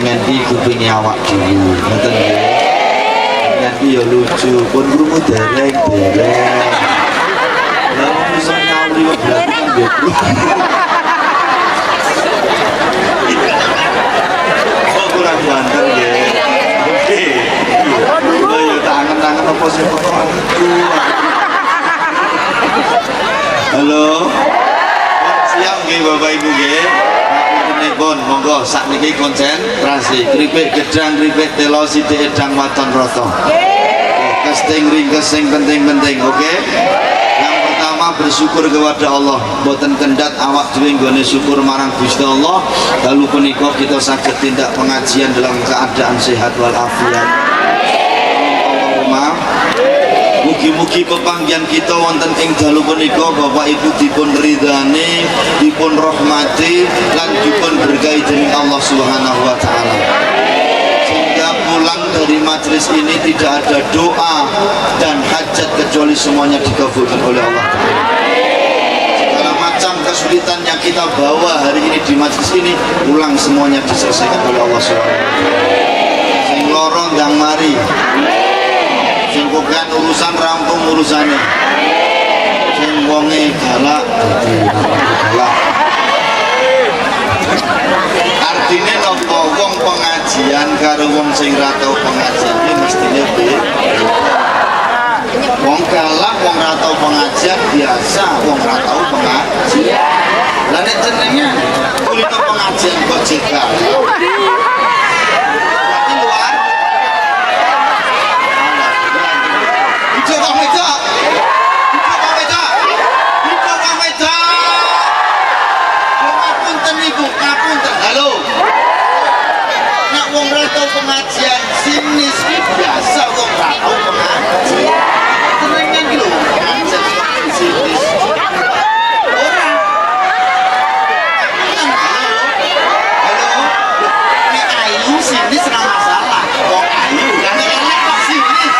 sampean iki kupinge awak dhewe ngoten nggih sampean iki ya lucu pun krungu dereng-dereng lha iso nyawuri kok berarti nggih kok kurang banter nggih oke ya tangan-tangan apa sih kok halo siap nggih Bapak Ibu nggih pun monggo sakniki konsentrasi kripik gedang kripik telo sithik edang waton rata kesting ringkes sing penting-penting oke yang pertama bersyukur kepada Allah boten kendhat awak dhewe nggone syukur marang Gusti Allah dalu punika kita saged tindak pengajian dalam keadaan sehat walafiat Allahumma mugi-mugi pepanggihan kita wonten ing dalu punika Bapak Ibu dipun ridhani, dipun rahmati lan dipun berkahi dening Allah Subhanahu wa taala. Sehingga pulang dari majelis ini tidak ada doa dan hajat kecuali semuanya dikabulkan oleh Allah taala. Segala macam kesulitan yang kita bawa hari ini di majelis ini pulang semuanya diselesaikan oleh Allah Subhanahu wa taala. Sing loro ndang mari. Sing kokan urusan rampung urusannya sing wonge galak dadi galak artine napa wong pengajian karo wong sing ra tau pengajian iki mestine beda wong galak wong ra tau pengajian biasa wong ra tau pengajian lah nek jenenge kulino pengajian kok cegal pengajian sinis biasa wong ra tau pengajian tenengan iki lho pengajian sinis ora halo nek ayu sinis ra masalah wong ayu lan nek elek kok sinis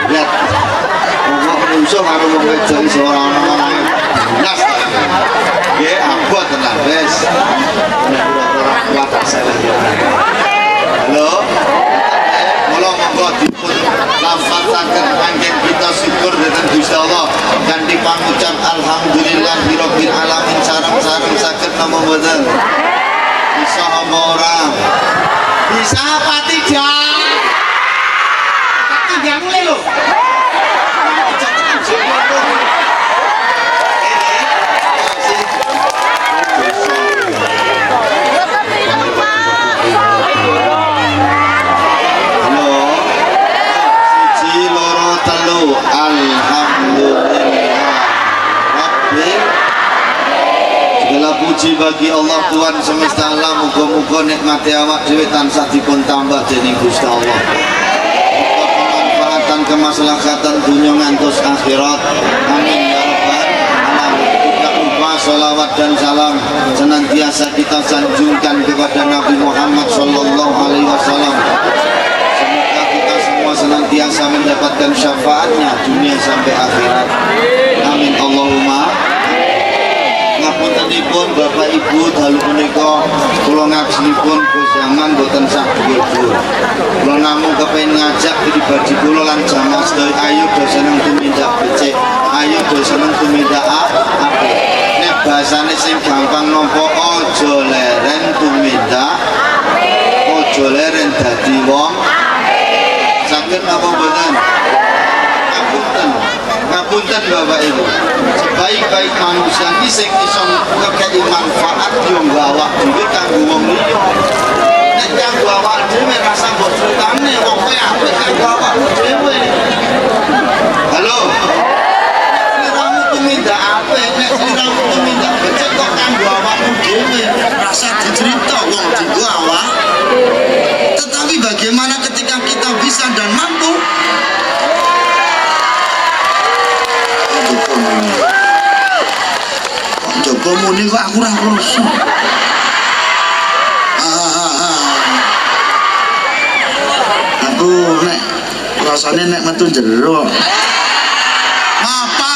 lihat wong musuh karo wong wedok iso ora ono nas ya abot tenan wes halo mula monggo dipun lafadzaken anggen kita syukur dhateng Gusti Allah kanthi pangucap alhamdulillahirabbil alamin sareng-sareng saged napa mboten bisa apa ora bisa apa tidak tidak mulai lho puji bagi Allah Tuhan semesta alam muga-muga nikmati awak dhewe tansah dipun tambah dening Gusti Allah kemanfaatan kemaslahatan dunia ngantos akhirat amin ya rabbal alamin tidak lupa sholawat dan salam senantiasa kita sanjungkan kepada Nabi Muhammad sallallahu alaihi wasallam semoga kita semua senantiasa mendapatkan syafaatnya dunia sampai akhirat amin Allahumma ngapuntenipun Bapak Ibu dalu punika kula ngajengipun kujangan boten sak dhuwur-dhuwur. Kula namung kepengin ngajak pribadi kula lan jamaah sedaya ayo do seneng tumindak becik, ayo do seneng tumindak apik. Nek bahasane sing gampang nampa aja leren tumindak, aja leren dadi wong. Saged napa mboten? Ngapunten Bapak Ibu sebaik-baik manusia ini sing iso ngekeki manfaat yo awak dhewe kanggo wong liya nek kanggo awak dhewe rasa mbok crutane wong kowe apik kanggo awak dhewe halo sliramu tumindak apik nek sliramu tumindak becik kok kanggo awakmu dhewe rasa dicerita wong dienggo awak tetapi bagaimana ketika kita bisa dan mampu Joko muni kok aku ora krasa. Aku nek rasane nek metu jero. Ngapa?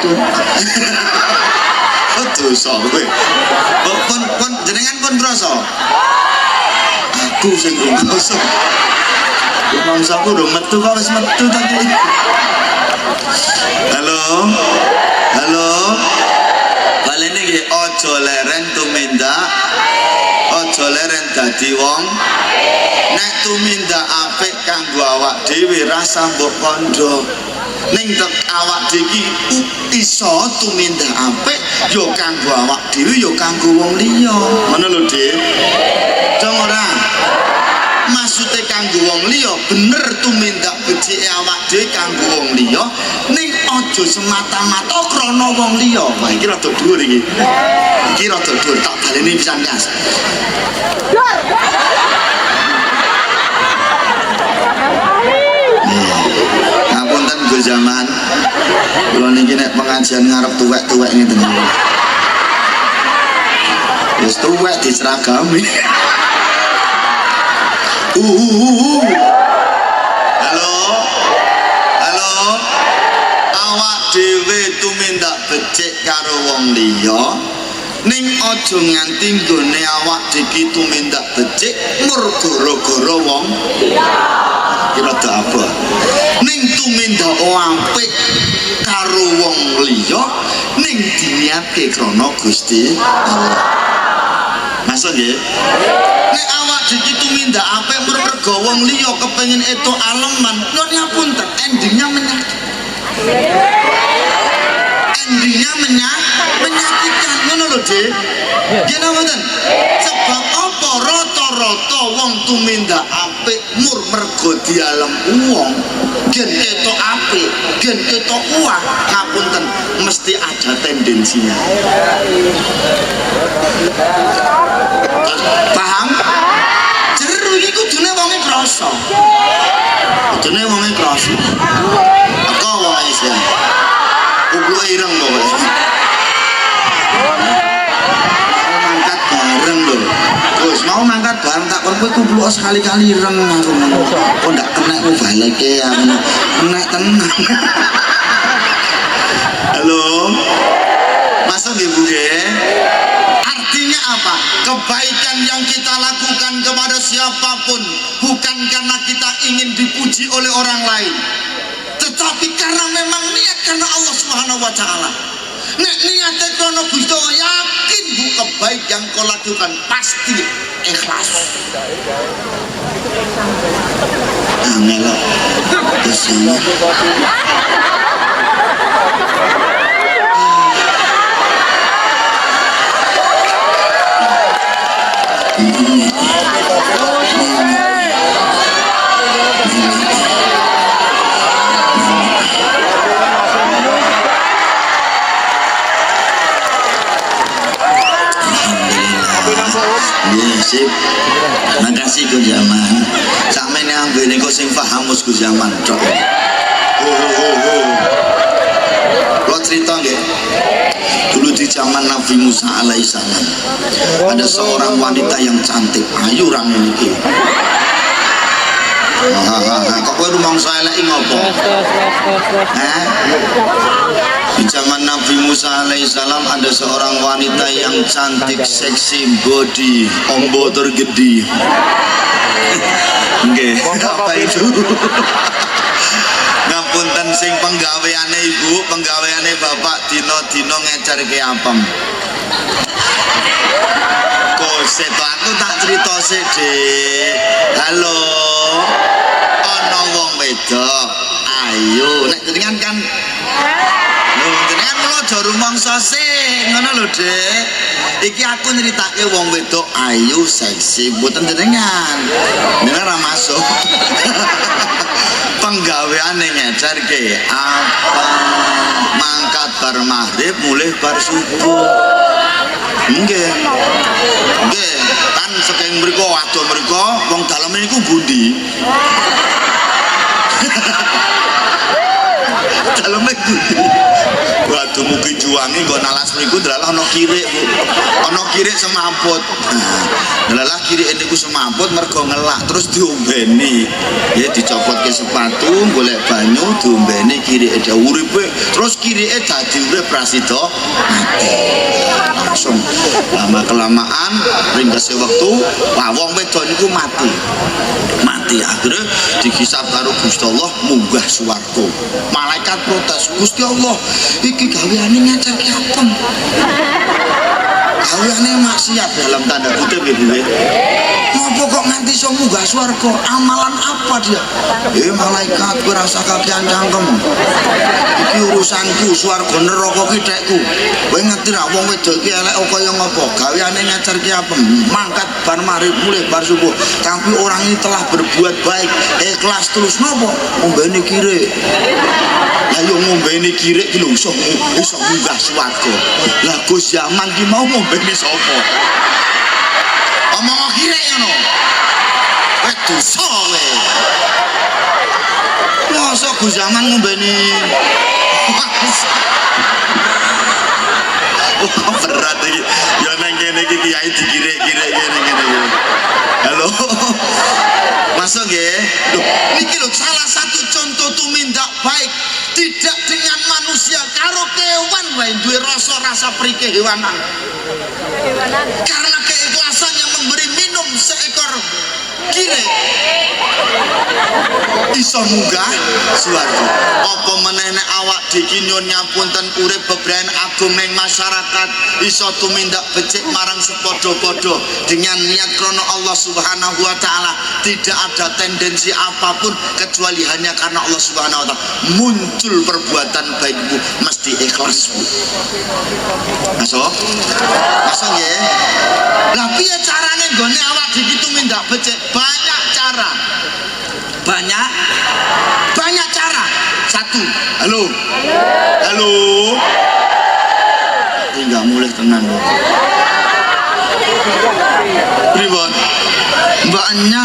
metu. Dosa kowe. Pun jenengan pun krasa. Aku sing krasa. Mangsaku udah metu kok wis metu tadi. Halo. Halo. Balene iki aja leren tumindak. Aja leren dadi wong. Nek tumindak apik kanggo awak dhewe rasa mbok kandha. Ning tek awak dhewe iso tumindak apik ya kanggo awak dhewe ya kanggo wong liya. Ngono lho, Dik. Dong ora. Maksude kanggo wong liya bener tumindak becike awak dhewe kanggo wong liya ning aja semata-mata krana wong liya. Wah iki rada dhuwur iki. Iki rada dhuwur tak baleni pisan Kas. Ngapunten Gus Zaman. Kula niki nek pengajian ngarep tuwek-tuwek ngeten iki. Wis tuwek diseragami. Halo. Halo. Awak dhewe tumindak becik karo wong liya ning aja nganti nggone awak dhewe tumindak becik mur gara-gara wong liya. Kira apa? Ning tumindak apik karo wong liya ning diniate krana Gusti Allah. Masuk nggih? Nek awak dhewe tumindak apik mergo wong liya kepengin etuk aleman, nyuwun ngapunten, endingnya menyakitkan. Endingnya menyakitkan, ngono lho, Dik. Nggih napa mboten? Sebab apa rata-rata wong tumindak apik mur mergo dialem wong, gen ketok apik, gen ketok uang, ngapunten, mesti ada tendensinya. Paham? Jeru iki kudune wonge krasa. Kudune wonge krasa. Apa wae sih? Kulo ireng pokoke. Mangkat bareng lho. Gus mau mangkat bareng tak kon kowe kumpul sekali-kali ireng aku. Kok ndak kena ku baleke aku. Nek tenang. Halo. Masuk Ibu nggih. Artinya apa? Kebaikan yang kita lakukan kepada siapapun bukan karena kita ingin dipuji oleh orang lain, tetapi karena memang niat karena Allah Subhanahu wa taala. Nek niate krono Gusti Allah, yakin bu kebaik yang kau lakukan pasti ikhlas. Angel kesana. Sip. Makasih Gus Zaman. Sampeyan ambene kok sing paham Gus Zaman tok. Lo cerita nggih. Dulu di zaman Nabi Musa alaihissalam ada seorang wanita yang cantik, ayu rame iki. Kok kowe rumangsa elek ngopo? Di zaman Nabi Musa alaihissalam ada seorang wanita yang cantik, seksi, body, ombo tergede. Nggih, apa itu? Ngapunten sing penggaweane ibu, penggaweane bapak dino-dino ngecerke apem. Koset aku tak cerita sithik. Halo. Ana wong wedok ayu. Nek jenengan kan jenengan kula aja rumangsa sing ngono lho, Dik. Iki aku nyeritake wong wedok ayu seksi mboten jenengan. Jenengan ora masuk. Penggaweane ngecerke apa mangkat bar maghrib mulih bar subuh. Nggih. Nggih, kan saking mriku ado mriku wong dalem niku bundi. Daleme pundi? Waduh mugi juwangi nggo nalas mriku dalah ana kirik, Bu. Ana kirik semamput. Dalah kirik niku semamput mergo ngelak terus diombeni. Ya dicopotke sepatu, golek banyu, diombeni kirike dhewe uripe, terus kirike dadi urip prasida mati. Langsung lama kelamaan ringkese wektu wong wedok niku mati. Mati akhirnya dihisab karo Gusti Allah munggah swarga. Malaikat protes, Gusti Allah, iki gaweane ngajarke apa? Gaweane maksiat dalam tanda kutip ibu. Ngopo kok nganti iso munggah swarga? Amalan apa dia? Malaikat kowe rasa kakean cangkem. Iki urusanku, swarga neraka ki tekku. Kowe ngerti ra wong wedok iki elek kaya ngopo? Gaweane ngajarke apa? Mangkat bar maghrib mulai bar subuh. Tapi orang ini telah berbuat baik, ikhlas terus nopo? Ngombeni kirik. Lah yo ngombeni kirik ki lho iso munggah swarga. Lah Gus zaman ki mau ngombeni sapa? Omong kirik ngono. Wis dosa kowe. Masa Gus zaman ngombeni oh berat iki. Ya nang kene iki kiai dikirik-kirik ngene-ngene. Halo. Masuk nggih. Loh, niki lho salah satu contoh tumindak baik tidak dengan manusia karo kewan wae duwe rasa prikehewanan. Karena keikhlasannya memberi minum seekor kirik iso munggah swarga. Apa meneh awak dhewe nyuwun ngapunten urip bebrayan agung ning masyarakat iso tumindak becik marang sepadha-padha dengan niat krana Allah Subhanahu wa taala, tidak ada tendensi apapun kecuali hanya karena Allah Subhanahu wa taala. Muncul perbuatan baikmu mesti ikhlas, Bu. Masuk nggih. Lah piye carane nggone awak dhewe tumindak becik? Banyak cara. Banyak cara. Satu, halo. Enggak mulai tenang dong. Pripun? Mbak nya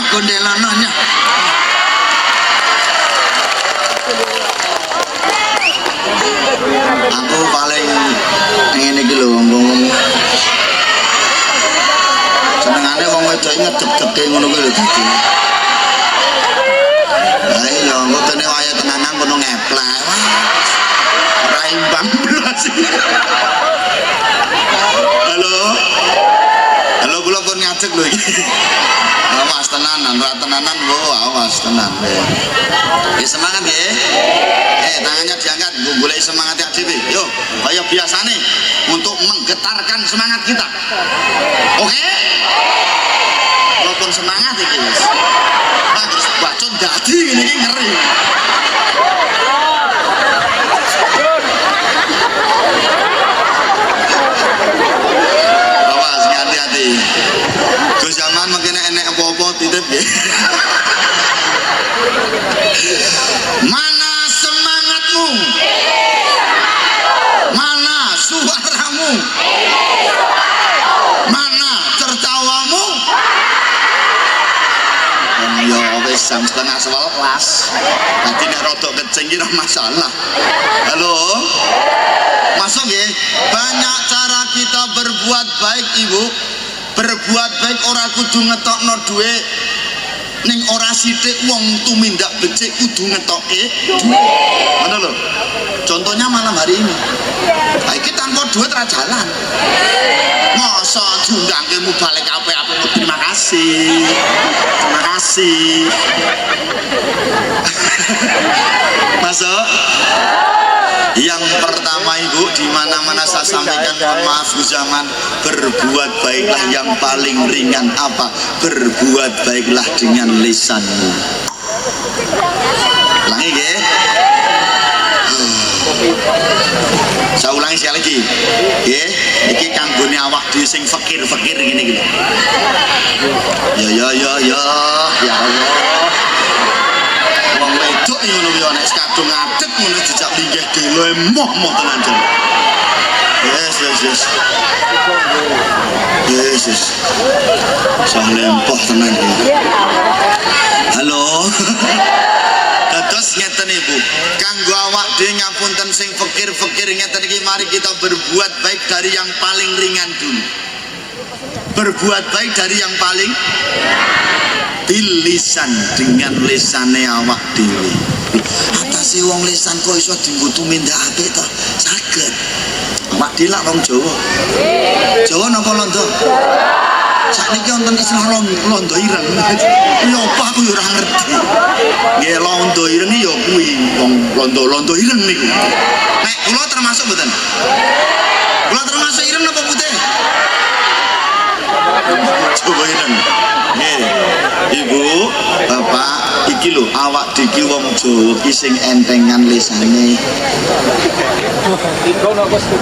gondelananya. Aku paling ngene iki lho ngomong. Senengane wong wedok ngedeg-dege ngono kuwi lho dadi. Lah iya kok kene waya tenanan kono ngeplek. Ora imbang blas. Halo kula pun ngadeg lho iki. Awas tenanan, ora tenanan lho, awas tenan. Ya semangat nggih. Tangannya diangkat, golek semangat dhewe. Yo, kaya biasane untuk menggetarkan semangat kita. Oke? Walaupun semangat iki wis. Nah, terus bacot dadi ngene iki ngeri. Awas hati-hati. Gus zaman mungkin enek apa-apa titip nggih. Mana semangatmu? Mana suaramu? Mana tertawamu? Ya wis jam 10:30. Nanti nek rodok kecing iki ora masalah. Halo. Masuk nggih. Banyak cara kita berbuat baik, Ibu. Berbuat baik ora kudu ngetokno dhuwit. Ning ora sithik wong tumindak becik kudu ngetoke dhuwit. Ngono lho. Contohnya malam hari ini. Iki tanpa duit ra jalan. Masa diundangke balik apik-apik. Terima kasih. Terima kasih. Masuk. Yang pertama Ibu, di mana-mana saya sampaikan, mohon maaf zaman, berbuat baiklah yang paling ringan apa? Berbuat baiklah dengan lisanmu. Ulangi nggih. Saya ulangi sekali lagi. Nggih, iki kanggone awak dhewe sing fakir-fakir ngene iki lho. Ya Allah. Wong wedok ngono ya nek kadung ngadeg ngono dijak linggih delo emoh tenan jan. Yes. Sah lempoh tenan iki. Halo. Terus kita berbuat baik dari yang paling ringan dulu. Berbuat baik dari yang paling bilisan, dengan lisane awak dhewe. Atase wong lisan kok iso dienggo tumindak apik to? Saged. Awak dhewe lak wong Jawa. Jawa napa Londo? Sakniki wonten istilah londo ireng. Ya apa aku ya ora ngerti. Nggih londo ireng ya kuwi wong londo ireng niku. Nek kula termasuk mboten? Kula termasuk ireng napa putih? Coba ireng. Nggih. Ibu, Bapak, iki lho awak diki wong Jawa ki sing entengan lisane.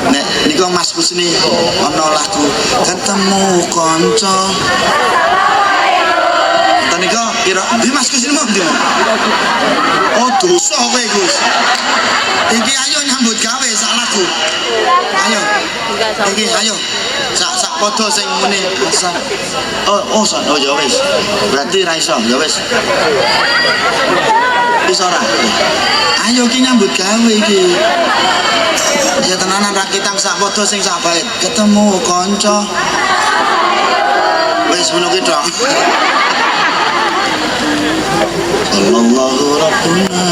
Nek niku Mas Kusni ana lagu ketemu kanca. Tanika kira ndi Mas Kusni mau ndi? Oh dosa kowe Gus. Iki ayo nyambut gawe sak lagu. Ayo. Iki ayo. Sak padha sing muni asal. Oh ya wis. Berarti ra iso, ya wis. Wis ora. Ayo ki nyambut gawe iki. Ya tenanan rakitang sak padha sing sak bait. Ketemu kanca. Wis ngono ki tok. Sallallahu rabbuna.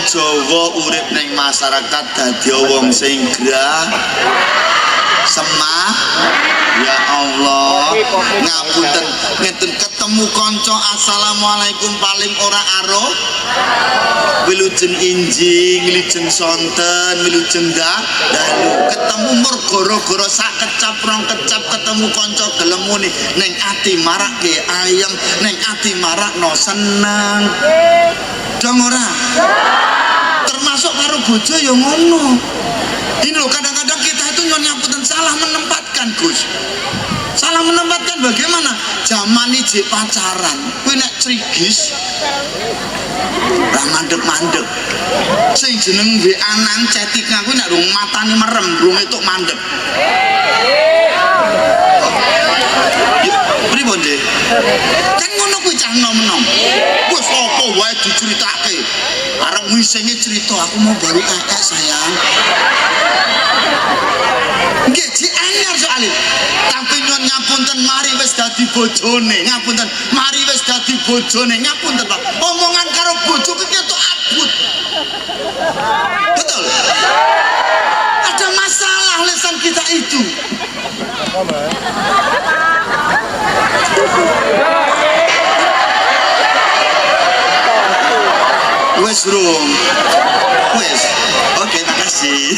Jawa urip ning masyarakat dadi wong sing grah semah. Ya Allah, ngapunten ngeten ketemu kanca assalamualaikum paling ora aro wilujeng injing, wilujeng sonten, wilujeng dalu ketemu mur gara-gara sak kecap rong kecap ketemu kanca gelem muni ning ati marake ayem, ning ati marakno seneng. Dong ora? Termasuk karo bojo ya ngono. Ini loh kadang-kadang kita itu nyamputen salah menempatkan Gus. Salah menempatkan bagaimana? Zaman ini pacaran, kuwi nek trigis ra mandeg-mandeg. Sing jeneng WA-an chatting kuwi nek rung matane merem, rung etuk mandeg. Pripun nggih? Kan ngono kuwi cah nom-nom. Wis apa wae diceritake. Arep wisine cerita aku mau baru kakak sayang. Nggih ji anyar soalé. Tapi nyon ngapunten mari wis dadi bojone, ngapunten mari wis dadi bojone, ngapunten Pak. Omongan karo bojo ki ketok abot. Betul? Ada masalah lisan kita itu. Wes rum, wes, oke makasih.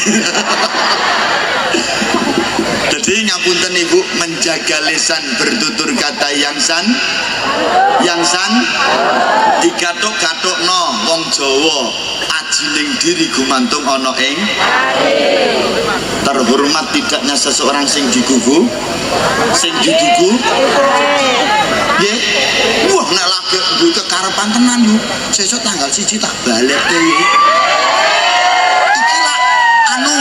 Jadi ngapunten ibu menjaga lisan bertutur kata yang san dikatuk-katuk no wong Jawa ajiling diri gumantung ono ing terhormat tidaknya seseorang sing digugu nggih. Wah nek lagi duwe kekarepan tenan yo sesuk tanggal 1 tak balekke iki. Iki lak anu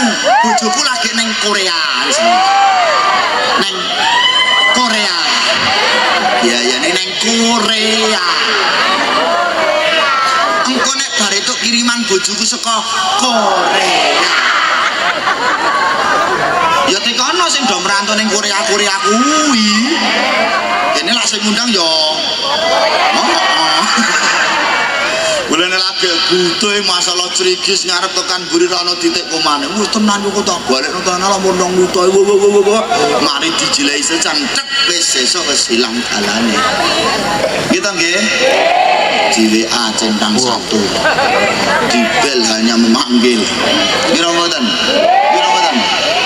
bojoku lagi ning Korea wis. Ning Korea. Ya ning Korea. Engko nek bar itu kiriman bojoku saka Korea. Ya tekono sing do merantau ning Korea kuwi. Kene lak sing ngundang yo. Mulane lagi butuh masalah cerigis ngarep tekan buri ana titik komane. Wis tenan kok tak balekno tanah lamun nang mutoe. Mari dijilai secan cek wis sesuk wis ilang dalane. Kita nggih. Di WA centang 1. Di bel hanya memanggil. Kira mboten?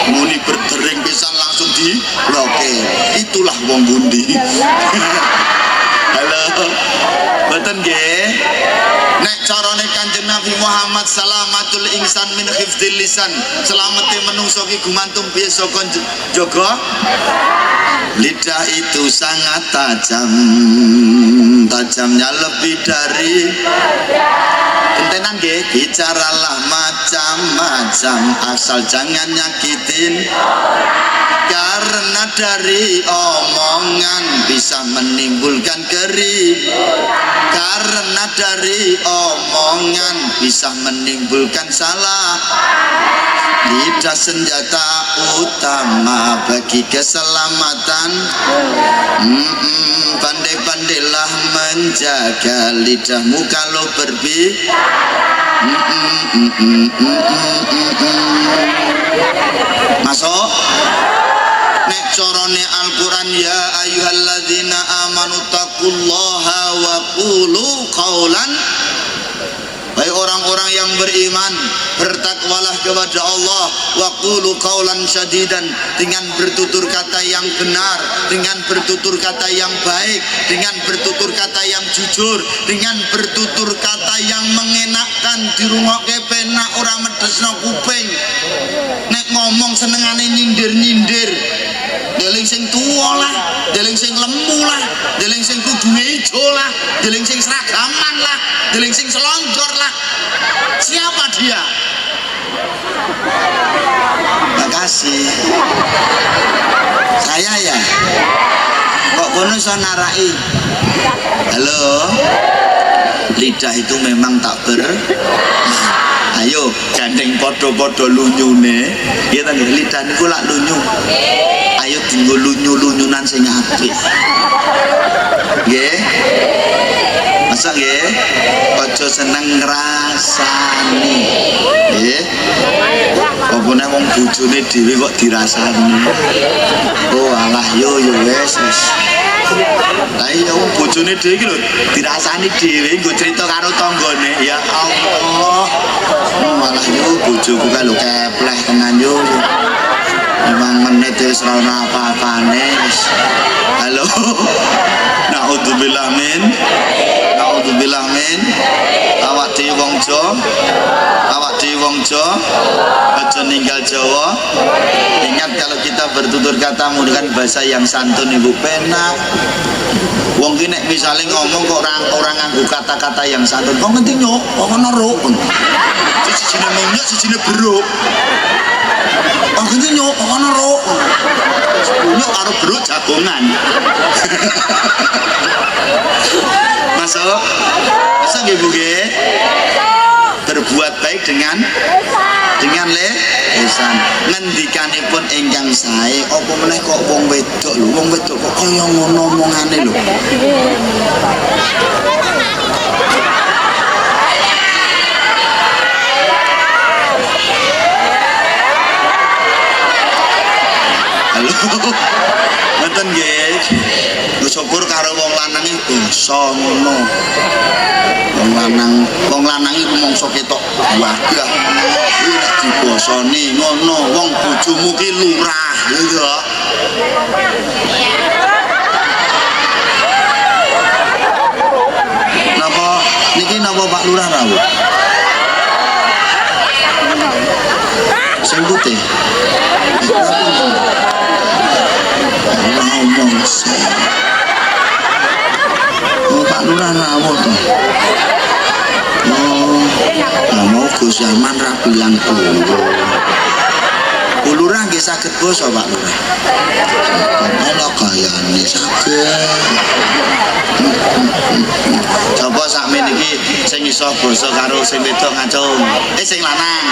Muni berdering pisan langsung di blokir. Itulah wong bundi. Halo. Mboten nggih. Nek carane Kanjeng Nabi Muhammad salamatul insan min hifdzil lisan. Selamete menungso ki gumantung piye saka jaga lidah itu sangat tajam. Tajamnya lebih dari kontenan nggih, bicaralah macam-macam asal jangan nyakitin karena dari omongan bisa menimbulkan karena dari omongan bisa menimbulkan salah. Lidah senjata utama bagi keselamatan. Pandai-pandailah menjaga lidahmu kalau masuk nek corone Al-Quran, ya ayyuhalladzina amanu taqullaha wa qulu qawlan. Hai orang-orang yang beriman, bertakwalah kepada Allah, wa qulu qawlan syadidan, dengan bertutur kata yang benar, dengan bertutur kata yang baik, dengan bertutur kata yang jujur, dengan bertutur kata yang mengenakkan dirungokke penak ora medesno kuping. Nek ngomong senengane nyindir-nyindir, deling sing tuwa lah, deling sing lemu lah, deling sing kudu ijo lah, deling sing seragaman lah, deling sing selonjor lah. Siapa dia? Makasih. Saya ya. Kok kono iso narai? Halo. Lidah itu memang tak ayo gandeng podo-podo lunyune. Ya ta lidah niku lak lunyu. Ayo dinggo lunyu-lunyunan sing apik. Nggih. Masa nggih? Aja seneng ngrasani. Nggih. Apa nek wong bojone dhewe kok dirasani. Oh alah yo wis. Lah iya wong bojone dhewe iki lho dirasani dhewe nggo crita karo tanggane. Ya Allah. Malah yo bojoku kae lho kepleh tenan yo. 5 menit wis ora ono apa-apane. Halo. Naudzubillah min. Awak dhewe wong Jo, aja ninggal Jawa. Ingat kalau kita bertutur kata menggunakan bahasa yang santun ibu penak. Wong ki nek misale ngomong kok orang nganggo kata-kata yang santun. Kok ngerti nyok, kok ngono ro. Sijine munyuk, sijine beruk. Kok ngerti nyok, kok ngono ro. Munyuk karo beruk jagongan. Masuk nggih Bu nggih? Berbuat baik dengan lesan. Ngendikanipun ingkang sae, apa meneh kok wong wedok lho, wong wedok kok kaya ngono omongane lho. Halo. Ngoten nggih. Syukur karo wong lanang iki basa ngono. Wong lanang iku mongso ketok wagah. Kuwi nek dibasani ngono, wong bojomu ki lurah, lho. Napa niki napa Pak Lurah rawuh? Sing putih. Ngomong Pak Lurah rawuh to. Lah mau Gus Zaman ra bilang Lurah nggih saged basa Pak Lurah. Ana gayane saged. Coba sakmene iki sing iso basa karo sing wedok ngacung. Sing lanang.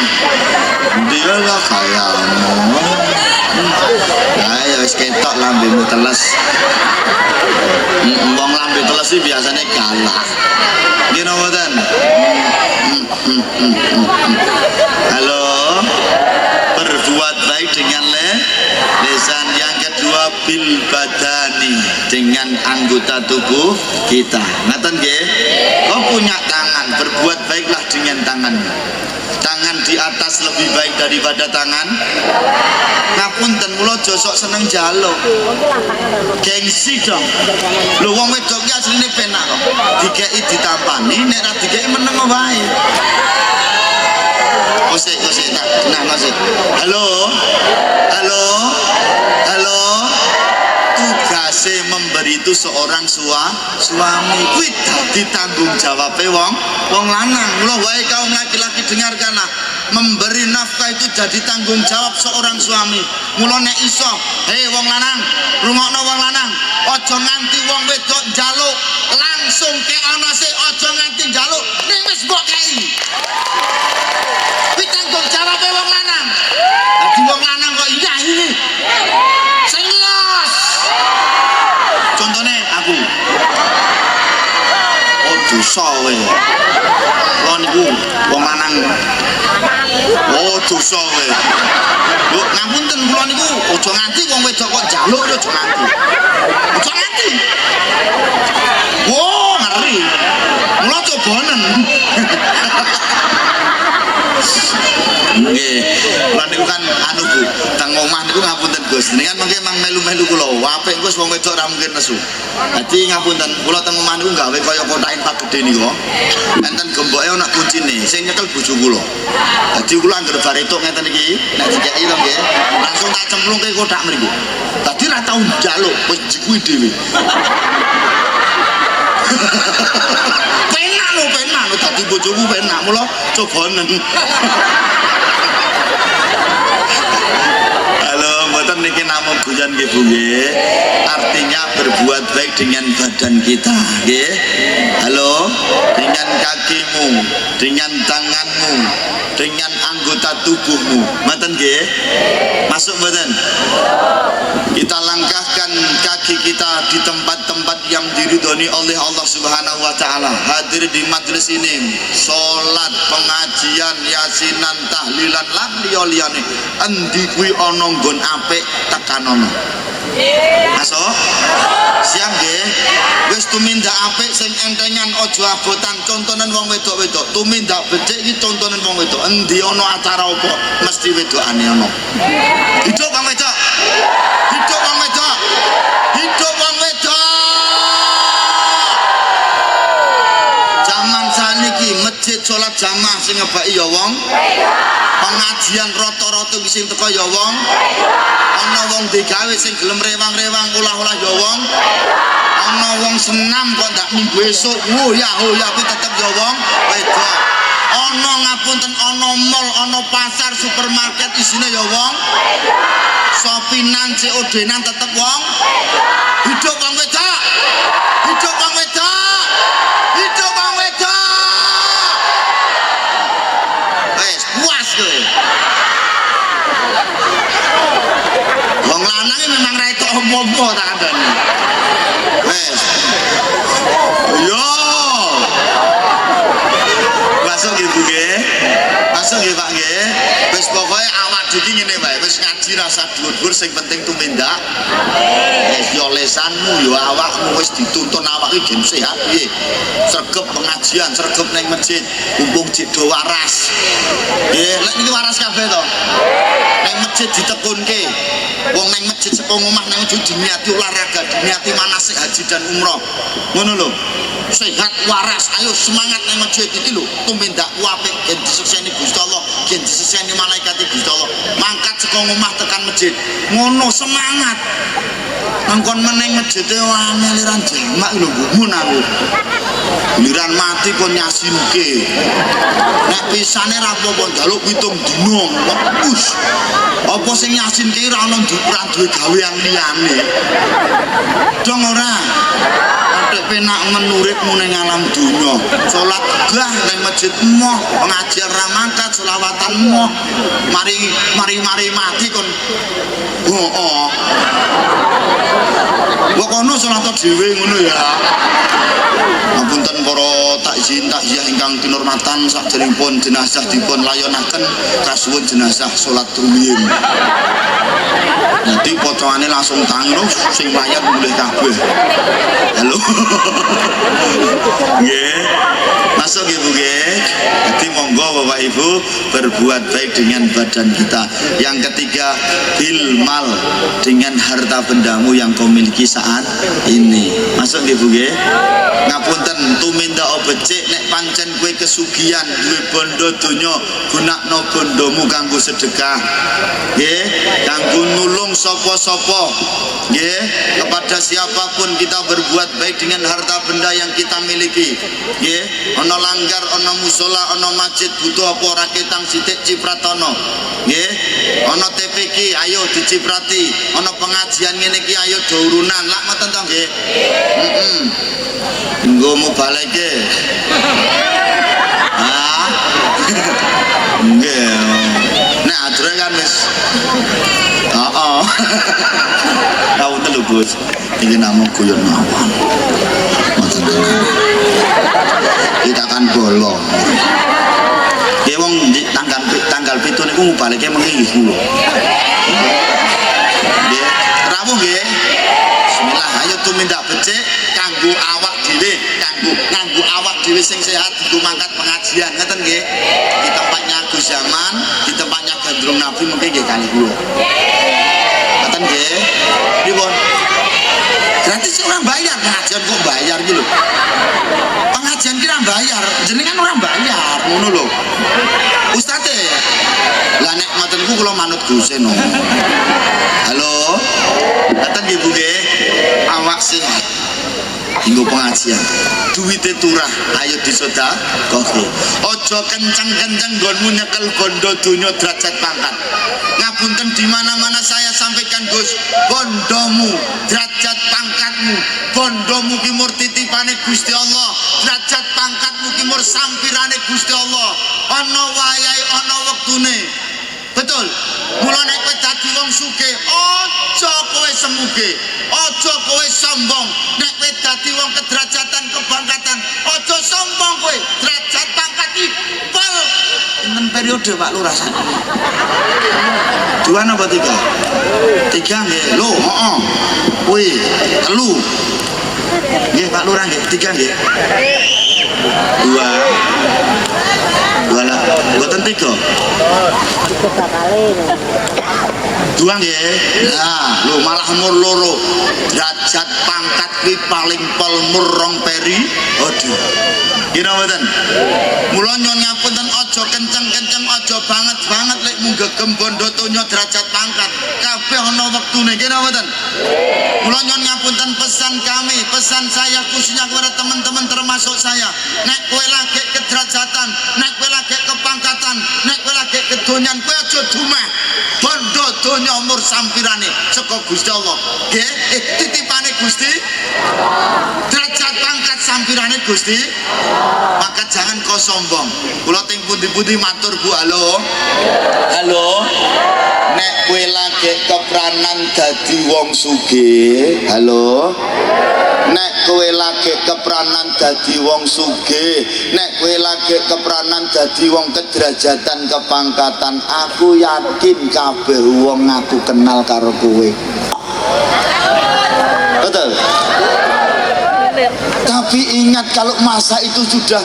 Dia lah gayamu. Lah ya wis ketok lambemu teles. Wong lambe teles iki biasane galak. Nggih napa mboten? Halo. Berbuat baik dengan lisan. Yang kedua bil badani, dengan anggota tubuh kita. Ngaten nggih? Kau punya tangan, berbuat baiklah dengan tanganmu. Tangan di atas lebih baik daripada tangan. Ngapunten kula josok seneng jaluk. Gengsi dong. Lho wong wedok ki asline penak kok. Dikeki ditampani, nek ra dikeki meneng wae. Kosek nah masuk. Halo. tugasnya memberi itu seorang suami kuwi dadi tanggung jawab wong lanang. Mula wae kaum laki-laki dengarkanlah, memberi nafkah itu jadi tanggung jawab seorang suami. Mula nek iso, hei wong lanang, rungokno wong lanang, aja nganti wong wedok njaluk langsung keono sik, aja nganti njaluk ning wis mbok kei. Kuwi tanggung jawab wong lanang. Dadi wong lanang kok iya ini. Sing los. Contone aku. Oh dosa kowe. Lho niku wong lanang. Oh dosa kowe. Lho ngapunten kula niku aja nganti wong wedok kok njaluk lho aja nganti. Aja nganti. Oh ngeri. Mula cobanen. Nggih, lan niku kan anu Bu, teng omah niku ngapunten Gus. Ningen mengke mang melu-melu kula. Apik Gus wong wedok ora mungkin nesu. Dadi ngapunten, kula teng omah niku gawe kaya kotakin Pak Gedhe niku. Enten gemboke ana kuncine, sing nyekel bojo kula. Dadi kula anggere bar entuk ngeten iki, nek dikeki to nggih, langsung tak cemplungke kotak mriku. Dadi ra tau njaluk, wis jikuwi dhewe. Penak lho dadi bojoku penak, mula cobanen. Halo, mboten niki namung guyon nggih Bu nggih. Artinya berbuat baik dengan badan kita, nggih. Halo, dengan kakimu, dengan tanganmu, dengan anggota tubuhmu. Mboten nggih? Masuk mboten? Kita langkahkan kaki kita di tempat-tempat yang diridhoni oleh Allah Subhanahu wa taala. Hadir di majelis ini, salat, pengajian, yasinan, tahlilan lan liyane. Endi kuwi ana nggon apik tekanono. Masuk? Siap nggih? Wis tumindak apik sing entengan aja abotan, contonan wong wedok-wedok. Tumindak becik iki contonan wong wedok. Endi ana acara apa mesti wedokane ana. Hidup wong wedok. Hidup wong wedok. Hidup wong wedok. Zaman saniki masjid salat jamaah sing ngebaki ya wong. Pengajian rata-rata sing teko ya wong. Ana wong digawe sing gelem rewang-rewang ulah-ulah ya wong. Ana wong senam kok ndak minggu esuk ya kuwi tetep ya wong wedok. Ana ngapunten ana mall, ana pasar, supermarket isine ya wong. Sopinan COD-nan tetep wong. Hidup wong wedok. Hidup wong wedok. Hidup wong wedok. Wes puas kowe. Wong lanang memang ra etok ompo-ompo tak kandhani. Wes. Yo. Masuk nggih Bu nggih. Masuk nggih Pak nggih. Wis pokoke awak dhewe ngene wae, wis ngaji rasa dhuwur-dhuwur sing penting tumindak. Wis yo lesanmu yo awakmu wis dituntun awak iki gen sehat piye. Sregep pengajian, sregep ning masjid, mumpung jido waras. Nggih, lek niki waras kabeh to. Ning masjid ditekunke. Wong ning masjid saka omah nang masjid diniati olahraga, diniati manasik haji dan umroh. Ngono lho. Sehat waras, ayo semangat ning masjid iki lho. Tumindak apik gen diseseni Gusti Allah, gen diseseni malaikat Gusti Allah. Mangkat saka omah tekan masjid. Ngono semangat. Nangkon meneng masjid e angeliran jamak lho Bu aku. Giliran mati kon nyasinke. Nek pisane ra apa-apa njaluk 7 dina. Us. Apa sing nyasinke ra ono duwe gawean liyane. Dong ora. Nek penak menurutmu ning alam dunya. Salat gah ning masjid emoh, pengajian ra mangkat, selawatan emoh. Mari mati kon. Oh. Kok kono salat dhewe ngono ya. Ngapunten para takziah ingkang kinurmatan, sakderengipun jenazah dipun layonaken kasuwun jenazah salat rumiyin. Nanti potongannya langsung tangi sing mayat mulih kabeh. Halo. Nggih. Masuk nggih Bu nggih. Dadi monggo Bapak Ibu, berbuat baik dengan badan kita. Yang ketiga, bil mal, dengan harta bendamu yang kau miliki saat ini. Masuk nggih Bu nggih? Ngapunten tuminta becik nek pancen kowe kesugihan duwe bondo donya, gunakno bondomu kanggo sedekah. Nggih, kanggo nulung sapa-sapa. Nggih, kepada siapapun kita berbuat baik dengan harta benda yang kita miliki. Nggih, ana langgar, ana musola, ana masjid butuh apa ora ketang sithik cipratono. Nggih, ana TPK ayo diciprati, ana pengajian ngene iki ayo do urunan. Lak mboten to nggih? Heeh. Nggo mubaleke. Ah. Nggih. Nek adre kan wis. Heeh. Tahu telu Gus. Iki namung guyon mawon. Mboten kita akan bolong. Ya wong tanggal 7 niku mubaleke mengi kula. Nggih, rawuh nggih. Bismillah, ayo tumindak becik kanggo awak dhewe, kanggo awak dhewe sing sehat dienggo mangkat pengajian, ngeten nggih. Di tempatnya Gus Zaman, di tempatnya Gandrung Nabi mungkin nggih kali kula. Ngeten nggih. Pripun? Gratis orang bayar, pengajian kok bayar gitu. Pengajian kira bayar, jenengan orang bayar, ngono lho. Ustadz lah nek ngoten ku kula manut Gusin no. Halo. Ngeten nggih Bu nggih. Awak sehat. Hinggo pengajian. Duwite turah, ayo disedekahke. Aja kenceng-kenceng nggonmu nyekel bondo donya derajat pangkat. Ngapunten di mana-mana saya sampaikan Gus, bondomu, derajat pangkatmu, bondomu ki mur titipane Gusti Allah, derajat pangkatmu ki mur sampirane Gusti Allah. Ana wayahe ana wektune. Betul. Mula nek kowe dadi wong sugih, aja kowe semuge, aja kowe sombong. Nek kowe dadi wong kederajatan kebangkatan, aja sombong kowe. Derajat pangkat iki bal pinten periode Pak Lurah sakniki? 2 apa 3? 3 nggih. Lho, heeh. Kuwi 3. Nggih Pak Lurah nggih, 3 nggih. 2 lah, mboten 3. 2 nggih. Nah, lho malah mur loro. Derajat pangkat kuwi paling pol mur 2 peri. Aduh. Kira mboten? Mula nyuwun ngapunten aja kenceng-kenceng, aja banget-banget lek munggegem bondo donya derajat pangkat. Kabeh ana wektune. Kira mboten? Mula nyuwun ngapunten pesan kami, pesan saya khususnya kepada teman-teman termasuk saya. Nek kowe lagi kederajatan, nek kowe lagi kepangkatan, nek kowe lagi kedonyan, kowe aja dumeh. Bondo donya umur sampirane saka Gusti Allah. Nggih, titipane Gusti. Derajat pangkat sampirane Gusti. Maka jangan kau sombong. Kula teng pundi-pundi matur Bu, halo. Halo. Nek kowe lagi kepranan dadi wong sugih, halo. Nek kowe lagi kepranan dadi wong sugih, nek kowe lagi kepranan dadi wong kederajatan kepangkatan, aku yakin kabeh wong aku kenal karo kowe. Betul. Tapi ingat kalau masa itu sudah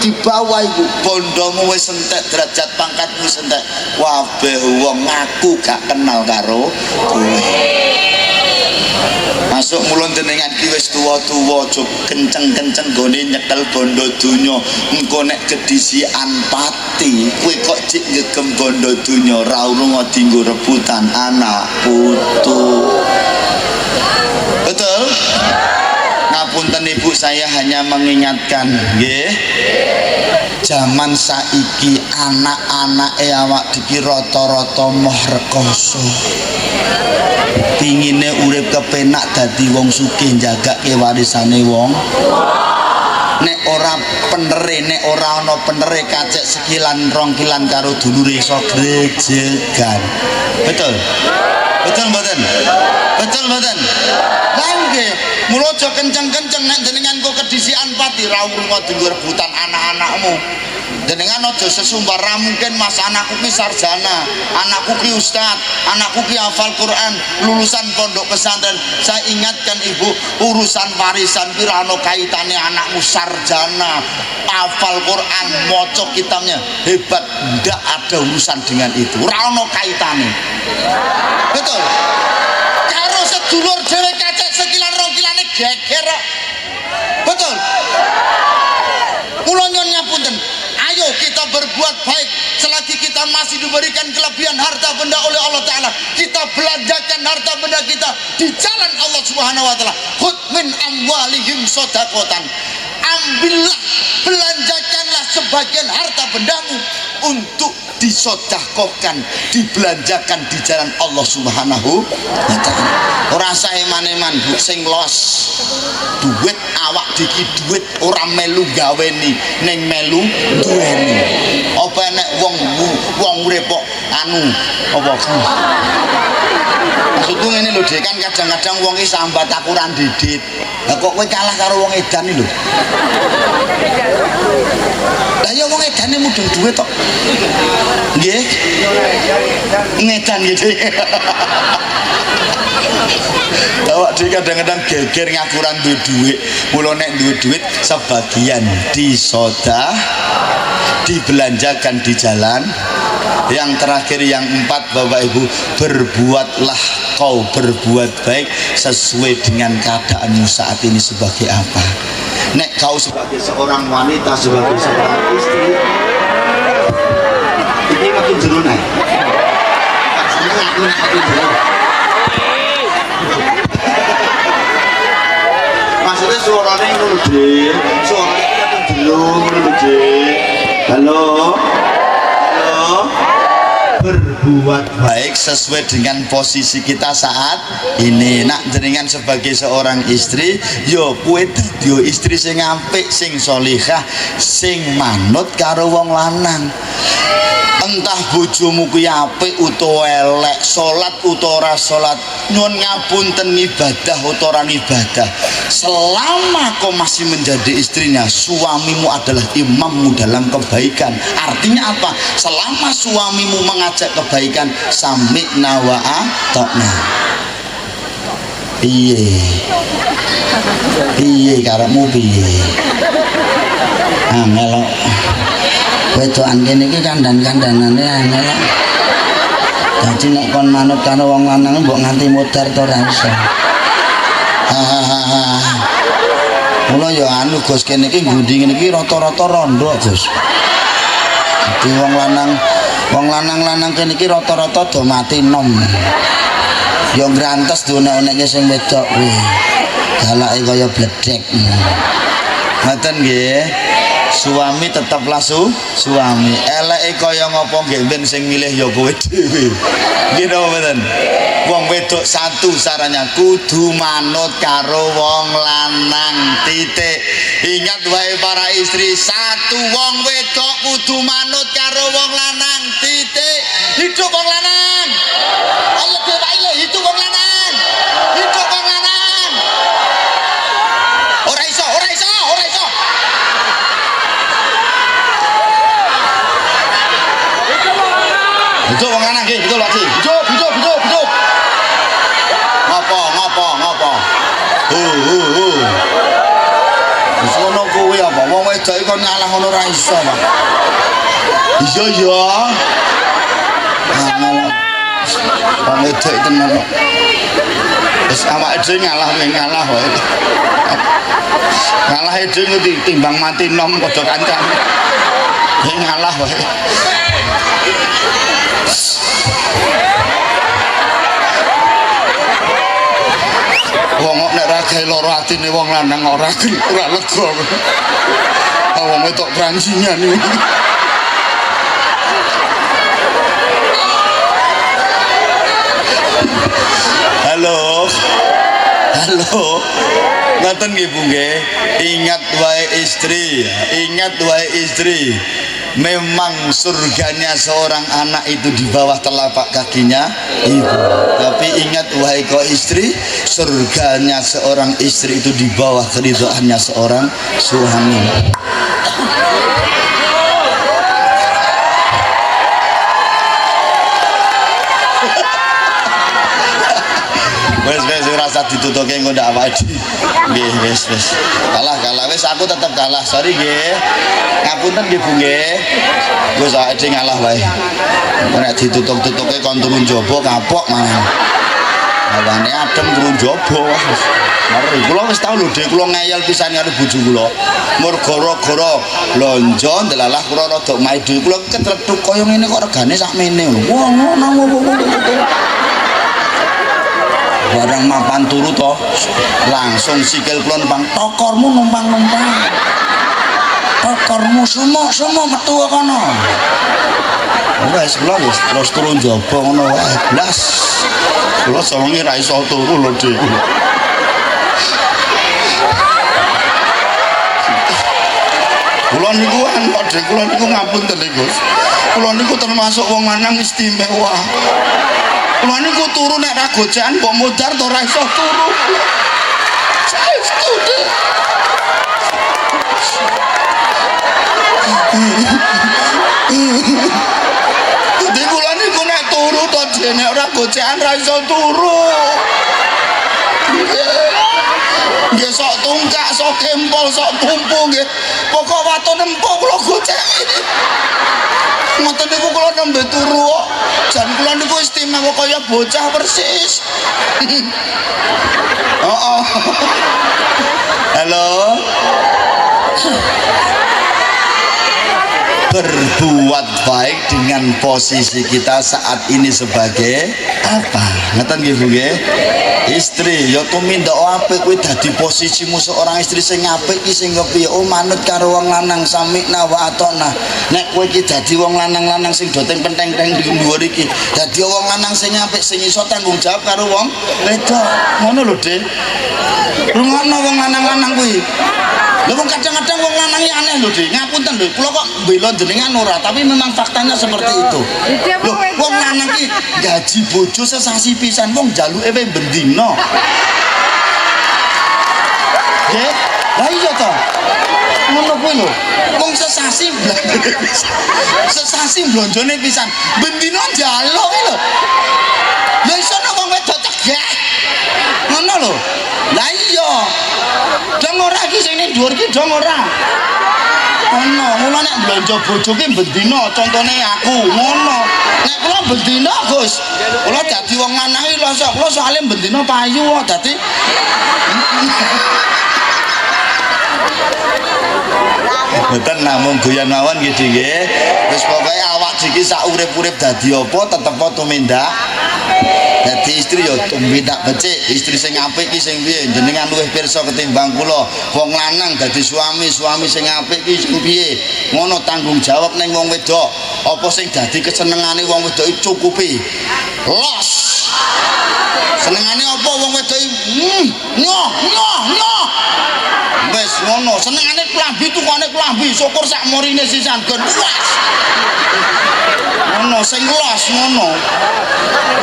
di bawah Ibu, bondomu wis entek, derajat pangkatmu wis entek, wabeh wong ngaku gak kenal karo kowe. Masuk mulun jenengan ki wis tuwa-tuwa, aja kenceng-kenceng gone nyekel bondo donya. Engko nek kedisian pati, kowe kok cik ngegem bondo donya, ora lunga dienggo rebutan anak putu. Betul? Ngapunten Ibu, saya hanya mengingatkan nggih. Zaman saiki anak-anake awak diki rata-rata moh rekoso. Pingine urip kepenak dadi wong sugih njagake warisane wong. Nek ora penere, nek ora ana penere kacek sekilan 2 kilan karo dulure iso grejegan. Betul? Betul mboten? Betul mboten? Lah nggih, mula aja kenceng-kenceng nek jenengan kok kedisi disian pati rawuh di rebutan anak-anakmu. Jenengan aja sesumbar ra mungkin Mas, anakku ki sarjana, anakku ki ustad, anakku ki hafal Quran, lulusan pondok pesantren. Saya ingatkan ibu, urusan warisan ki ra ono kaitane anakmu sarjana, hafal Quran, maca kitabnya hebat, ndak ada urusan dengan itu. Ra ono kaitane. Betul. Karo sedulur dhewe kacek sekilan rong kilane geger. Betul. Mula nyuwun ngapunten, ayo kita berbuat baik selagi kita masih diberikan kelebihan harta benda oleh Allah Ta'ala. Kita belanjakan harta benda kita di jalan Allah Subhanahu Wa Ta'ala. Khudh min amwalihim shadaqatan, ambillah, belanjakanlah sebagian harta bendamu untuk disedekahkan, dibelanjakan di jalan Allah Subhanahu wa Ta'ala. Ora sae maneman Bu sing los duit awak diki duit ora melu gaweni ning melu duweni. Apa nek wong urip kok anu apa maksudku ngene lho Dek, kan kadang-kadang wong iki sambat aku ra ndidit. Lah kok kowe kalah karo wong edan iki lho. Lah ya wong edane mudhun duwe tok. Nggih. Ngedan gitu. Awak dhewe kadang-kadang geger ngakuran duwe duit. Mula nek duwe duit sebagian dibelanjakan di jalan. Yang terakhir yang 4 Bapak Ibu, berbuatlah kau berbuat baik sesuai dengan keadaanmu saat ini sebagai apa. Nek kau sebagai seorang wanita, sebagai seorang istri, ini makin jeru nih. Makin jeru. Maksudnya suaranya itu lebih, suaranya makin jeru lebih. Halo. Berbuat baik sesuai dengan posisi kita saat ini. Nak jenengan sebagai seorang istri, yo kowe yo istri sing apik, sing sholihah, sing manut karo wong lanang. Entah bojomu kuwi apik utawa elek, salat utawa ora salat, nyuwun ngapunten ibadah utawa ora ibadah. Selama kau masih menjadi istrinya, suamimu adalah imammu dalam kebaikan. Artinya apa? Selama suamimu mengajak kebaikan, sami'na wa ata'na. Piye karepmu piye? Melok wedokan kene iki kandan-kandanane angel. Dadi nek kon manut karo wong lanang mbok nganti modar to ora iso. Mula ya anu Gus, kene iki ngendi ngene iki rata-rata rondo Gus. Dadi wong lanang kene iki rata-rata do mati nom. Ya ngrantes dionek-onekke sing wedok kuwi. Galake kaya bledek. Ngoten nggih. Suami tetaplah suami. Eleke kaya ngopo nggih ben sing milih ya kowe dhewe. Nggih napa mboten? Wong wedok satu sarannya kudu manut karo wong lanang, titik. Ingat wae para istri, satu wong wedok kudu manut karo wong lanang, titik. Hidup wong lanang. Ayo dhewe hidup wong lanang. Hidup wong lanang. Ora iso. Hidup wong lanang nggih, betul lagi. Hidup. Ngopo. Wis ngono kuwi apa? Wong wedok kok ngalah ngono ora iso, Pak. Iya. Wong wedok tenan kok. Wis awake dhewe ngalah wae. Ngalahe dhewe timbang mati nom padha kancane. Ngalah wae. Wong nek ra gawe lara atine wong lanang ora lega. Wong wedok branjingan iki. Halo. Ngoten nggih Bu nggih. Ingat wae istri. memang surganya seorang anak itu di bawah telapak kakinya ibu. Tapi ingat wahai kau istri, surganya seorang istri itu di bawah keridhaannya seorang suami. Wes rasa ditutuke engko ndak awake. Nggih, wes. Kalah wes aku tetep kalah. Sorry nggih. Ngapunten nggih Bu nggih. Wes awake ngalah wae. Nek ditutuk-tutuke kon turun jaba kapok mangan. Awane adem turun jaba. Mari kula wis tau lho Dik, kula ngeyel pisan karo bojo kula. Mur gara-gara blonjo ndelalah kula rada maido. Kula ketretuk kaya ngene kok regane sakmene lho. Wah ngono. Barang mapan turu toh langsung sikil kula numpang tokormu numpang tokormu semua metu kono wes kula wis terus turun jaba ngono wae blas kula sawengi ra iso turu lho Dik kula niku kok Dik kula niku ngapunten Gus kula niku termasuk wong lanang istimewa. Kula niku turu nek ra gojekan mbok modar to ora iso turu. Saestu. Dadi kula niku nek turu to dene ora gojekan ra iso turu. Nggih sok tungkak, sok kempol, sok tumpu nggih. Pokok waton empuk kula gojeki. Ngoten niku kula nembe turu kok. Jan kula niku istimewa kaya bocah persis. Oh. Halo. Berbuat baik dengan posisi kita saat ini sebagai apa? Ngeten nggih Bu nggih? Istri ya tumindak apik kuwi dadi posisimu seorang istri sing apik iki sing kepiye oh manut karo wong lanang samikna wa atona. Nek kowe iki dadi wong lanang-lanang sing do teng-teng di dhuwur iki, dadi wong lanang sing apik sing iso tanggung jawab karo wong wedok. Ngono lho, Dik. Rungono wong lanang-lanang kuwi. Lha wong kadang-kadang wong lanang iki aneh lho, Dik. Ngapunten lho, kula kok bela jenengan ora, tapi memang faktanya seperti itu. Lho, wong lanang iki gaji bojo sesasi pisan, wong jaluke we bendina. Nggih? Lah iya to. Ngono kuwi lho. Wong sesasi blonjone pisan, bendina njaluk iki lho. Lah iso nang wong wedok cegah. Ngono lho. Lah iya. Dong ora iki sing ning dhuwur iki dong ora. Ngono nek blonjo bojo ki bendina contone aku ngono. Nek kula bendina Gus, kula dadi wong lanang iki lho sok kula soalé bendina payu kok dadi mboten namung goyan mawon nggih nggih. Wis pokoke awak iki sak urip-urip dadi apa tetep tumindak. Dadi istri ya tumindak becik, istri sing apik iki sing piye? Jenengan luwih pirsa ketimbang kula. Wong lanang dadi suami sing apik iki sing piye? Ngono tanggung jawab ning wong wedok. Apa sing dadi kesenengane wong wedok iki cukupi? Los. Senengane apa wong wedok iki? Nyoh. Wes ngono, senengane klambi tukane klambi, syukur sak morine sisan gen. Ngono sing los ngono.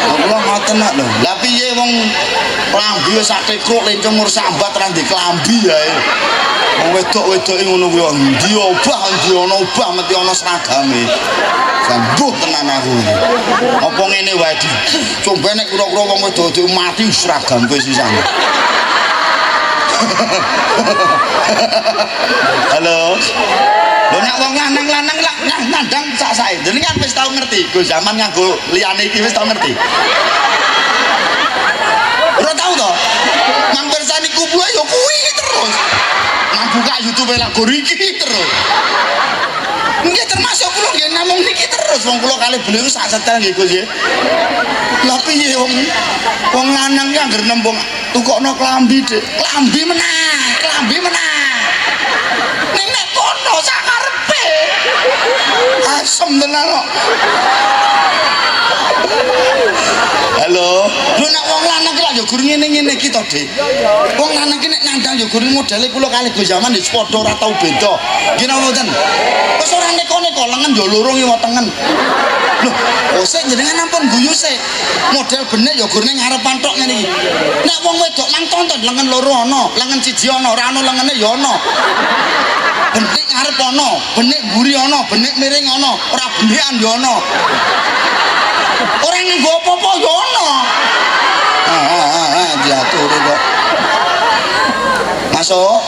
Kula ngoten nak lho. Lah piye wong klambi wis sak tekruk lencung mur sambat ra ndek klambi ae. Wong wedok-wedoke ngono kuwi ndi obah ndi ana obah mesti ana seragame. Sambuh tenan aku iki. Apa ngene wae di. Coba nek kira-kira wong wedok mati seragam kowe sisan. Halo. Lho nek wong lanang-lanang lak nandang sak-sake. Jenengan wis tau ngerti, go zaman nganggo liyane iki wis tau ngerti. Ora tau to? Mang bersani kubuh ya kuwi terus. Mang buka YouTube lagu iki terus. Nggih termasuk kula nggih namung niki terus wong kula kalih beliau sak setel nggih Gus nggih. Lah piye wong lanang ki anggere nembung tukokno klambi, Dik. Klambi menah. Ning nek kono sak karepe. Asem tenan kok. Halo. Lho nek wong lanang lanang ki lak yo gur ngene-ngene iki to, Dik. Wong lanang ki nek nandang yo gur modele kula kalih go zaman wis padha ora tau beda. Nggih napa mboten? Wis ora neko-neko lengan yo loro ngiwa tengen. Loh, oh sik jenengan ampun guyu sik. Model benek yo gur ning ngarepan tok ngene iki. Nek wong wedok mang tonton lengan loro ana, lengan siji ana, ora ana lengene yo ana. Benik ngarep ana, benik mburi ana, benik miring ana, ora benikan yo ana. Ora nganggo apa-apa yo ana. Diatur kok. Masuk.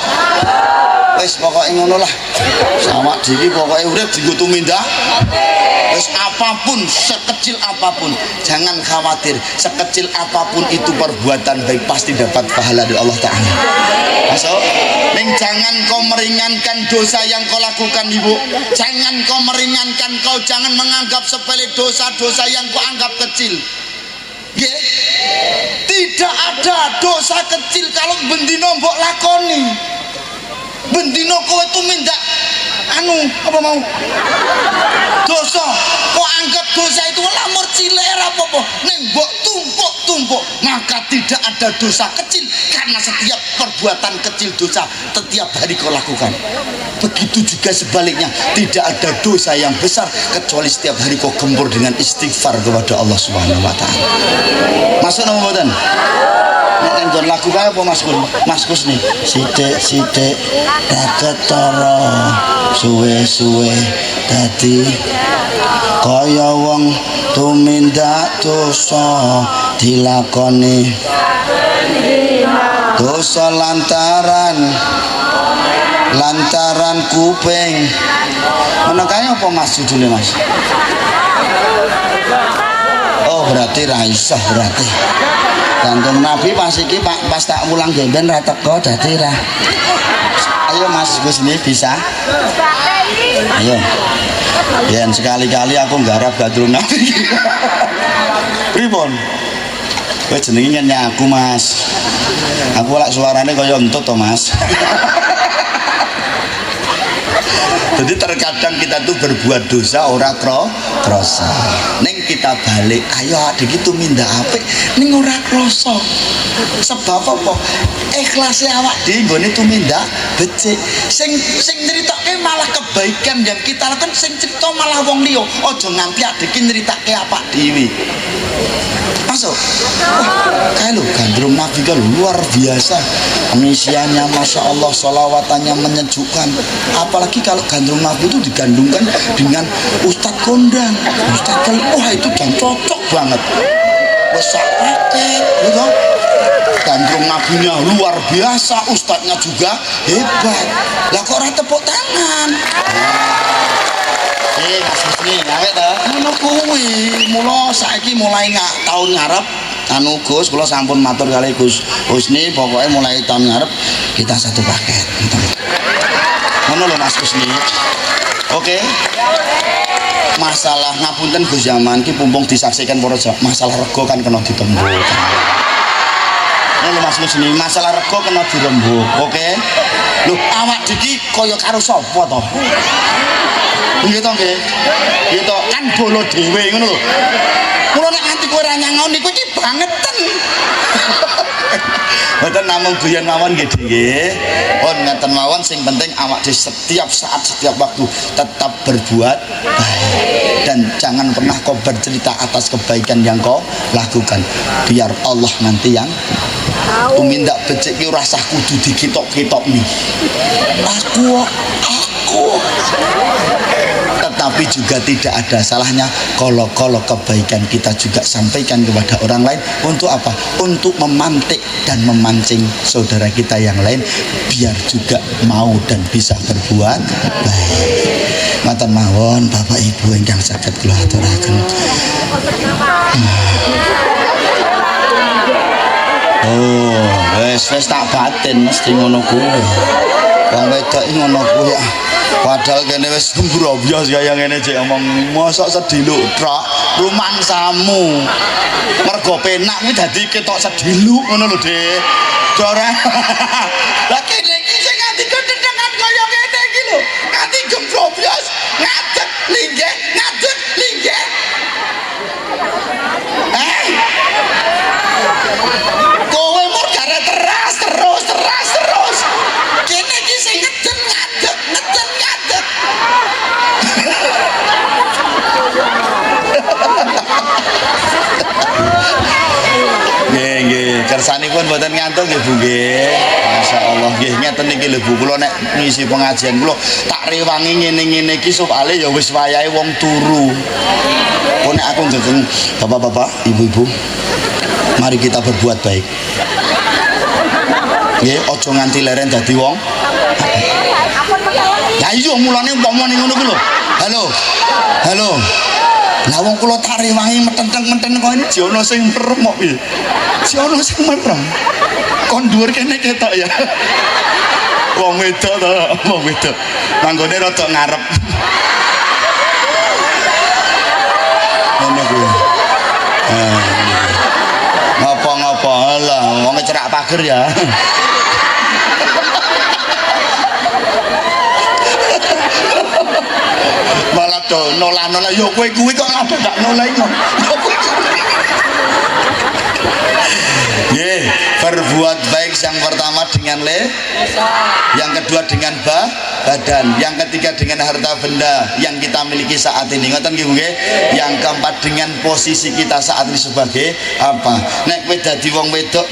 Wis pokoke ngono lah. Sama diki pokoke urip dienggo tumindak. Wis apapun, sekecil apapun, jangan khawatir. Sekecil apapun itu perbuatan baik pasti dapat pahala dari Allah Ta'ala. Masuk. Ning jangan kau meringankan dosa yang kau lakukan, Ibu. Jangan kau meringankan, kau jangan menganggap sepele dosa-dosa yang kau anggap kecil. Nggih. Tidak ada dosa kecil kalau bendino mbok lakoni. Bendino kowe tumindak apa mau dosa, kok anggap dosa itu lamur cilik apa-apa, ning mbok tumpuk-tumpuk, maka tidak ada dosa kecil karena setiap perbuatan kecil dosa setiap hari kau lakukan. Begitu juga sebaliknya, tidak ada dosa yang besar kecuali setiap hari kau gempur dengan istighfar kepada Allah Subhanahu wa taala. Masuk napa mboten? Nek nggon lagu kae apa Mas Kus nih? Sithik-sithik tak ketara, suwe-suwe dadi kaya wong tumindak dosa dilakoni. Dosa lantaran kuping. Ngono kae apa Mas judule Mas? Oh berarti ra iso berarti. Gantung Nabi pas iki pas tak mulang gemben ra teko dadi ra. Ayo Mas Gus ini bisa. Ayo. Yen sekali-kali aku nggarap Gantung Nabi. Pripun? Kowe jenenge nyanyi aku Mas. Aku lak suarane kaya entut to Mas. Jadi terkadang kita tuh berbuat dosa ora kroso. Ning kita balik, ayo adik itu minda apik ning ora kroso. Sebab apa? Ikhlase awak dhewe nggone tumindak becik. Sing nyeritake malah kebaikan yang kita lakukan, sing cerita malah wong liya. Aja nganti adik nyeritake apa dhewe. Masuk. Kalau gandrung Nabi kan luar biasa, pengisiannya Masya Allah, solawatannya menyejukkan. Apalagi kalau gandrung Nabi itu digandungkan dengan Ustadz Kondang, Ustadz Kali, wah itu dan cocok banget. Besar paket, gitu. Gandrung Nabinya luar biasa, Ustadznya juga hebat. Lah kok ora tepuk tangan? Mas Husni, awet ta? Ngono kuwi. Mula saiki mulai tahun ngarep anu Gus, kula sampun matur kali Gus Husni, pokoknya mulai tahun ngarep kita satu paket. Ngono lho Mas Husni. Oke. Masalah ngapunten Gus zaman ki pumpung disaksikan para masalah rego kan kena ditembuk. Ngono Mas Husni, masalah rego kena dirembuk. Oke. Lho, awak diki kaya karo sapa to? Nggih to nggih. Nggih to, kan bolo dhewe ngono lho. Kula nek nganti kowe ra nyangon niku iki bangeten. Mboten namung guyon mawon nggih nggih. Pun ngeten mawon sing penting awak dhewe setiap saat setiap waktu tetap berbuat baik dan jangan pernah kau bercerita atas kebaikan yang kau lakukan. Biar Allah nanti yang tumindak becik ki rasah kudu dikitok-kitok nih. Aku tetapi juga tidak ada salahnya kalau kebaikan kita juga sampaikan kepada orang lain. Untuk apa? Untuk memantik dan memancing saudara kita yang lain biar juga mau dan bisa berbuat baik. Matur mawon Bapak Ibu ingkang saged kula aturaken. Oh, wis tak batin mesti ngono kuwi. Wong wedok ngono kuwi. Padahal kene wis sembrobyos kaya ngene cek omong mosok sediluk trok rumangsamu. Mergo penak kuwi dadi ketok sediluk ngono lho, Dik. Ora. Lah kene iki sing nganti kendengan kaya ngene iki lho. Nganti gembrobyos, ngadeg linggih, ngadeg linggih. Sanipun mboten ngantuk nggih Bu nggih. Masyaallah nggih ngeten iki lho Bu kula nek ngisi pengajian kula tak rewangi ngene-ngene iki supaya ya wis wayahe wong turu. Kok nek aku ngegeng bapak-bapak, ibu-ibu, mari kita berbuat baik. Nggih, aja nganti leren dadi wong. Ya iya mulane umpama ning ngono ku lho. Halo. Halo. Lah wong kula tak rewangi metenteng-menten kok ini jono sing merem kok piye? Jono sing merem. Kon dhuwur kene ketok ya. Wong wedok to, wong wedok. Manggone rada ngarep. Ngono kuwi. Ngapa-ngapa lah, wong cerak pager ya. Malah do nolah-nolah yo kowe kuwi kok ngapa gak noleh kok. Nggih, berbuat baik yang pertama dengan yang kedua dengan badan, yang ketiga dengan harta benda yang kita miliki saat ini. Ngoten nggih nggih. Yang keempat dengan posisi kita saat ini sebagai apa? Nek kowe dadi wong wedok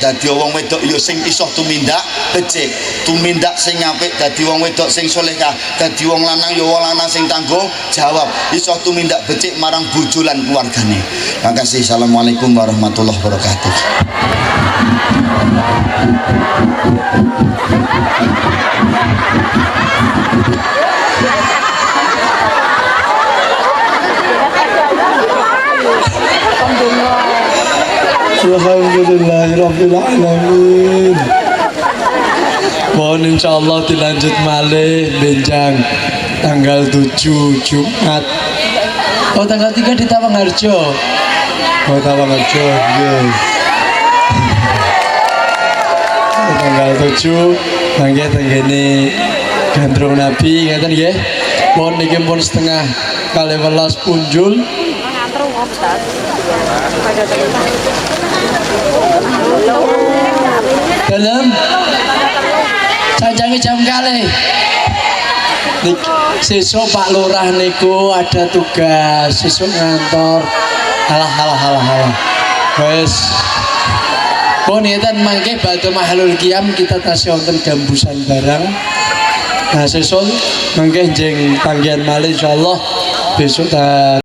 yo sing iso tumindak becik, tumindak sing apik, dadi wong wedok sing salehah, dadi wong lanang yo wong lanang sing tanggung jawab, iso tumindak becik marang bojo lan keluargane. Makasih. Assalamualaikum warahmatullahi wabarakatuh. Alhamdulillahirrahmanirrahim. Mohon insyaallah dilanjut malih benjang tanggal 7 Jumat. Oh tanggal 3 di Tawangharjo. Oh Tawangharjo nggih. Tanggal 7 mangke tenggene Gandrung Nabi ngeten nggih. Mohon niki pun setengah 12 punjul. Dalam sanjange jam kalih. Sesuk Pak Lurah niku ada tugas, sesuk ngantor. Halah. Wes. Pun ngeten mangke badhe mahalul qiyam kita tasih wonten gambusan barang. Nah sesuk mangke njing panggihan malih insyaallah besok